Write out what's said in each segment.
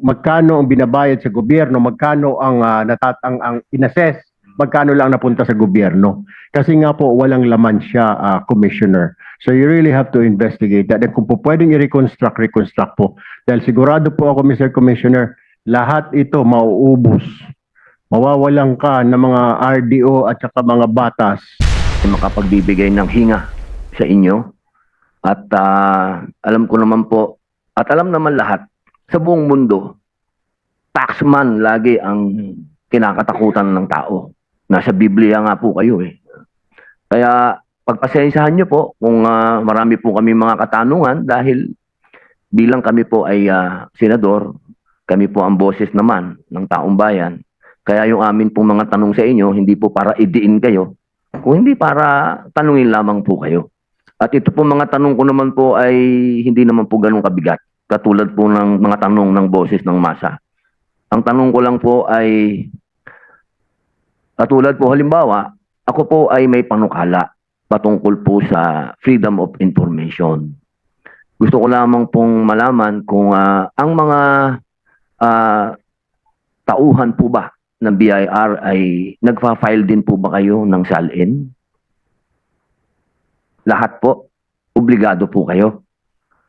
magkano ang binabayad sa gobyerno, magkano ang ang inassess, magkano lang napunta sa gobyerno. Kasi nga po walang laman siya, Commissioner. So you really have to investigate that. And kung po pwedeng i-reconstruct po. Dahil sigurado po ako, Mr. Commissioner, lahat ito mauubos. Mawawalan ka ng mga RDO at saka mga batas. Makapagbibigay ng hinga sa inyo. At alam ko naman po, at alam naman lahat, sa buong mundo, taxman lagi ang kinakatakutan ng tao. Nasa Biblia nga po kayo eh. Kaya pagpasensyahan nyo po kung marami po kami mga katanungan dahil bilang kami po ay senador, kami po ang boses naman ng taong bayan. Kaya yung amin pong mga tanong sa inyo, hindi po para idiin kayo, kung hindi para tanungin lamang po kayo. At ito po mga tanong ko naman po ay hindi naman po ganun kabigat. Katulad po ng mga tanong ng boses ng masa. Ang tanong ko lang po ay, katulad po halimbawa, ako po ay may panukala patungkol po sa freedom of information. Gusto ko lamang pong malaman kung ang mga tauhan po ba ng BIR ay nagfa-file din po ba kayo ng SALN? Lahat po, obligado po kayo.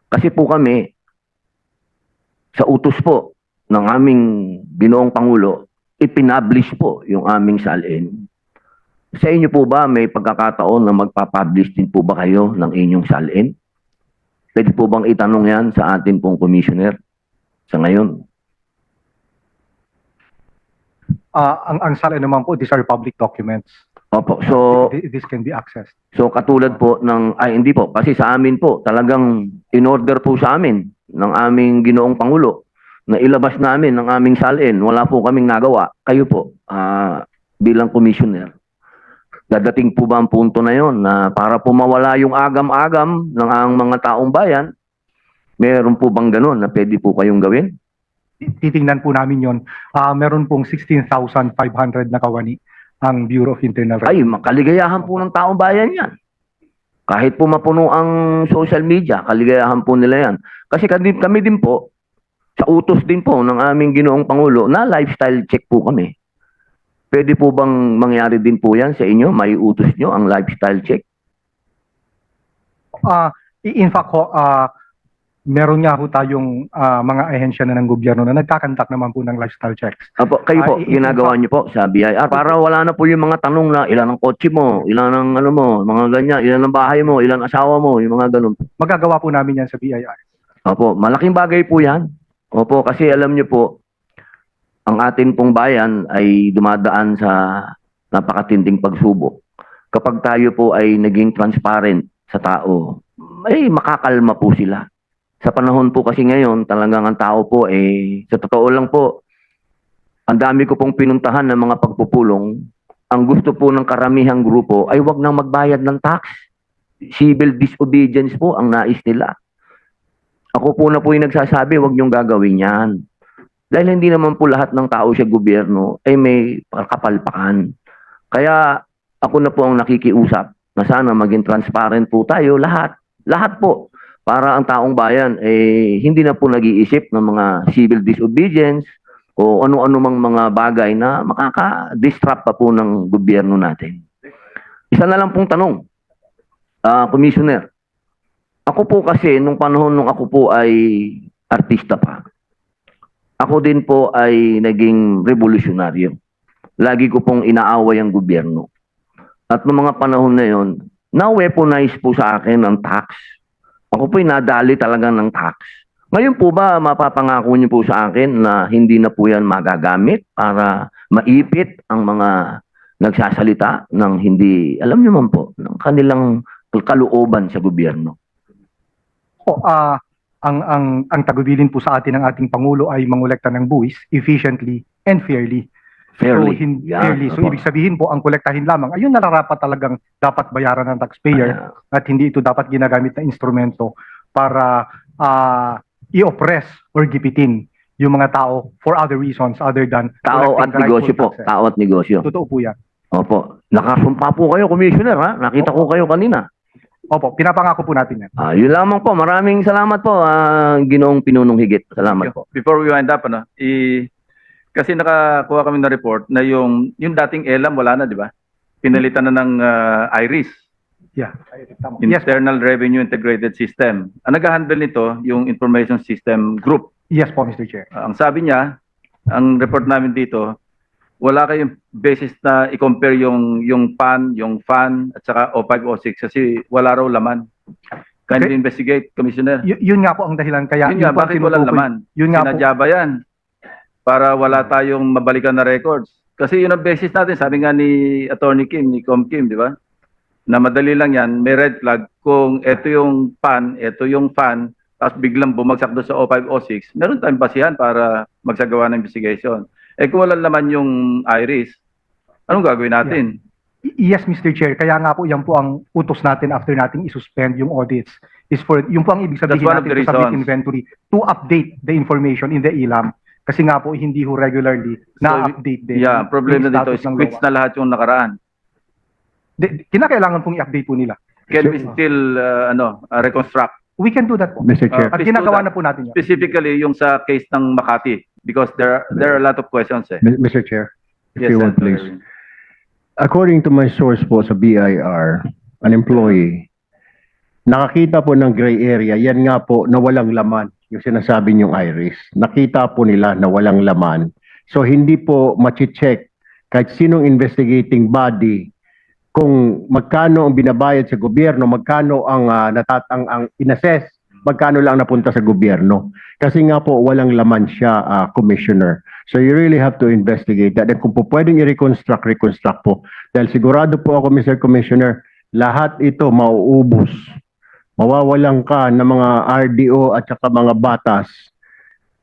Kasi po kami, sa utos po ng aming Ginoong Pangulo, ipinablish po yung aming SALN. Sa inyo po ba may pagkakataon na magpapublish din po ba kayo ng inyong SALN? Pwede po bang itanong yan sa atin pong commissioner sa ngayon? Ang SALN naman po, these are public documents. Opo, so This can be accessed. so katulad po ng, ay hindi po, kasi sa amin po, talagang in-order po sa amin ng aming Ginoong Pangulo na ilabas namin ng aming SALN. Wala po kaming nagawa. Kayo po, bilang commissioner, dadating po ba ang punto na yon na para po mawala yung agam-agam ng ang mga taong bayan, meron po bang ganun na pwede po kayong gawin? Titingnan po namin yon. Meron pong 16,500 na kawani ang Bureau of Internal Ay, Revenue. makaligayahan po ng taong bayan yan. Kahit po mapuno ang social media, kaligayahan po nila yan. Kasi kami din po, sa utos din po ng aming Ginoong Pangulo, na lifestyle check po kami. Pwede po bang mangyari din po yan sa inyo? May utos nyo ang lifestyle check? In fact ho, meron nga ho tayong mga ahensya na ng gobyerno na nagkakandak naman po ng lifestyle checks. Apo, kayo po, ginagawa nyo po sa BIR para wala na po yung mga tanong na ilan ang kotse mo, ilan ang ano mo, mga ganyan, ilan ang bahay mo, ilan ang asawa mo, yung mga ganun. Magagawa po namin yan sa BIR. Opo, malaking bagay po yan. Opo, kasi alam nyo po, ang atin pong bayan ay dumadaan sa napakatinding pagsubok. Kapag tayo po ay naging transparent sa tao, ay makakalma po sila. Sa panahon po kasi ngayon, talagang ang tao po sa totoo lang po, ang dami ko pong pinuntahan ng mga pagpupulong. Ang gusto po ng karamihang grupo ay wag nang magbayad ng tax. Civil disobedience po ang nais nila. Ako po na po yung nagsasabi, wag niyong gagawin yan. Dahil hindi naman po lahat ng tao sa gobyerno ay may kapalpakan. Kaya ako na po ang nakikiusap na sana maging transparent po tayo lahat. Lahat po. Para ang taong bayan hindi na po nag-iisip ng mga civil disobedience o ano-ano mang mga bagay na makaka-disrupt pa po ng gobyerno natin. Isa na lang pong tanong, Commissioner. Ako po kasi, nung panahon nung ako po ay artista pa, ako din po ay naging revolusyonaryo. Lagi ko pong inaaway ang gobyerno. At noong mga panahon na yon, na-weaponize po sa akin ang tax. Ako po'y nadali talaga ng tax. Ngayon po ba, mapapangako niyo po sa akin na hindi na po yan magagamit para maipit ang mga nagsasalita ng hindi, alam niyo man po, ng kanilang kalooban sa gobyerno? Ang tagubilin po sa atin ng ating Pangulo ay mangolekta ng buwis efficiently and fairly. Fairly. Fairly. So, ibig sabihin po, ang kolektahin lamang, ayun nararapat talagang dapat bayaran ng taxpayer at hindi ito dapat ginagamit na instrumento para i-oppress or gipitin yung mga tao for other reasons other than Tao at negosyo po. Tao at negosyo. Totoo po yan. Opo. Nakasumpa po kayo, Commissioner, ha? Nakita ko kayo kanina. Opo, pinapangako po natin yan. Yun lamang po. Maraming salamat po, Ginoong Pinunong Higit. Salamat po. Before we wind up, kasi nakakuha kami ng report na yung dating ELAM wala na, di ba? Pinalitan na ng IRIS, Yeah. Tama. Yes, po. Internal Revenue Integrated System. Ang nag-handle nito, yung Information System Group. Yes po, Mr. Chair. Ang sabi niya, ang report namin dito, wala kayong basis na i-compare yung PAN, yung FAN, at saka O506 kasi wala raw laman. Kindly Okay. investigate, Commissioner. Yun nga po ang dahilan. Kaya Yun nga, po ang bakit walang tinutukoy. laman? Yun nga po. Sinadya ba yan? Para wala tayong mabalikan na records. Kasi yun ang basis natin, sabi nga ni Attorney Kim, ni Com Kim, di ba? Na madali lang yan, may red flag kung ito yung PAN, ito yung FAN, tapos biglang bumagsak doon sa O506, meron tayong basihan para magsagawa ng investigation. Eh kung walang laman yung IRIS, anong gagawin natin? Yes, Mr. Chair. Kaya nga po, yan po ang utos natin after nating isuspend yung audits. Is for, yung po ang ibig sabihin That's one of natin the to submit reasons. inventory to update the information in the ELAM. Kasi nga po, hindi ho regularly na-update din. Yeah, problema yung dito status is ng quits gawa. na lahat yung nakaraan. Kinakailangan pong i-update po nila. Can we still reconstruct? We can do that po. Mr. Chair. At Please do ginagawa that. na po natin yan. Specifically yung sa case ng Makati because there are a lot of questions eh. Mr. Chair, if you would Senator please. Erwin. According to my source po sa BIR, an employee, nakakita po ng gray area, yan nga po na walang laman, yung sinasabi niyong IRIS. Nakita po nila na walang laman. So hindi po machi-check kahit sinong investigating body kung magkano ang binabayad sa gobyerno, magkano ang ang inassess, magkano lang napunta sa gobyerno. Kasi nga po walang laman siya, Commissioner. So you really have to investigate that. And kung po pwedeng i-reconstruct po. Dahil sigurado po ako, Mr. Commissioner, lahat ito mauubos. Mawawalan ka ng mga RDO at saka mga batas.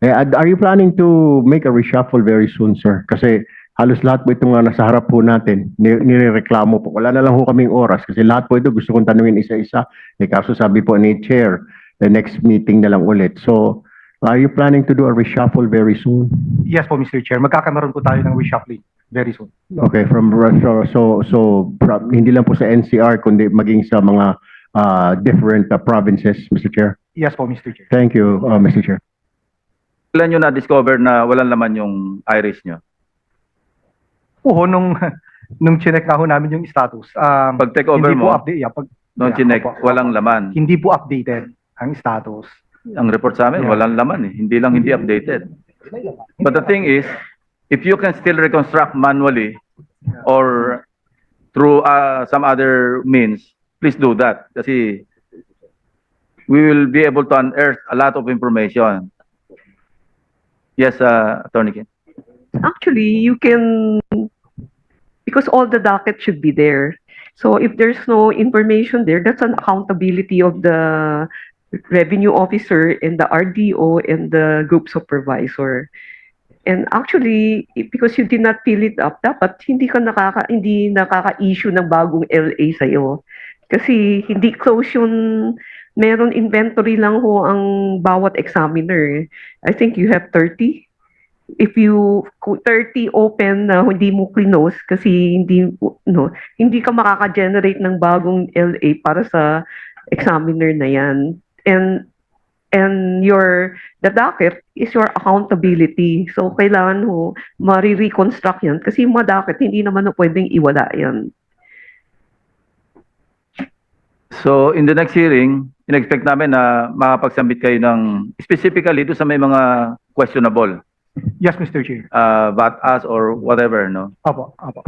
Are you planning to make a reshuffle very soon, sir? Kasi halos lahat po itong nasa harap po natin, nireklamo po. Wala na lang po kaming oras kasi lahat po ito gusto kong tanungin isa-isa. Kaso sabi po ni Chair, the next meeting na lang ulit. So, are you planning to do a reshuffle very soon? Yes po, Mr. Chair. Magkakaroon po tayo ng reshuffling very soon. Okay, hindi lang po sa NCR kundi maging sa mga different provinces, Mr. Chair. Yes po, Mr. Chair. Thank you, Mr. Chair. Kailan nyo na-discover na walang laman yung IRIS nyo? Nung chinek na ho namin yung status. Pag-take over hindi mo, po update. nung chinek, opo. walang laman. Hindi po updated ang status. Ang report sa amin, Yeah. walang laman eh. Hindi lang hindi updated. But the thing is, if you can still reconstruct manually or through some other means, please do that. Kasi we will be able to unearth a lot of information. Yes, Attorney Kim. Actually, you can, because all the docket should be there. So if there's no information there, that's an accountability of the revenue officer and the RDO and the group supervisor. And actually, because you did not fill it up, dapat hindi nakaka-issue ng bagong LA sa'yo. Kasi hindi close yun, meron inventory lang ho ang bawat examiner. I think you have 30. If you 30 open na hindi mo close kasi hindi ka makaka-generate ng bagong LA para sa examiner na yan. And the docket is your accountability. So kailangan ho ma-reconstruct yan kasi yung mga docket hindi naman pwedeng iwala yan. So, in the next hearing, in-expect namin na makapag-submit kayo ng specifically doon sa may mga questionable, Yes, Mr. Chair. VAT us or whatever, no? Opo, opo.